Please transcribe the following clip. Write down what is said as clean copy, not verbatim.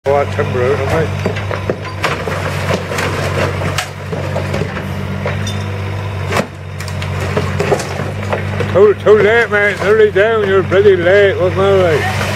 All that timber out of me. Too late, man. It's nearly down. You're bloody late. What's my like?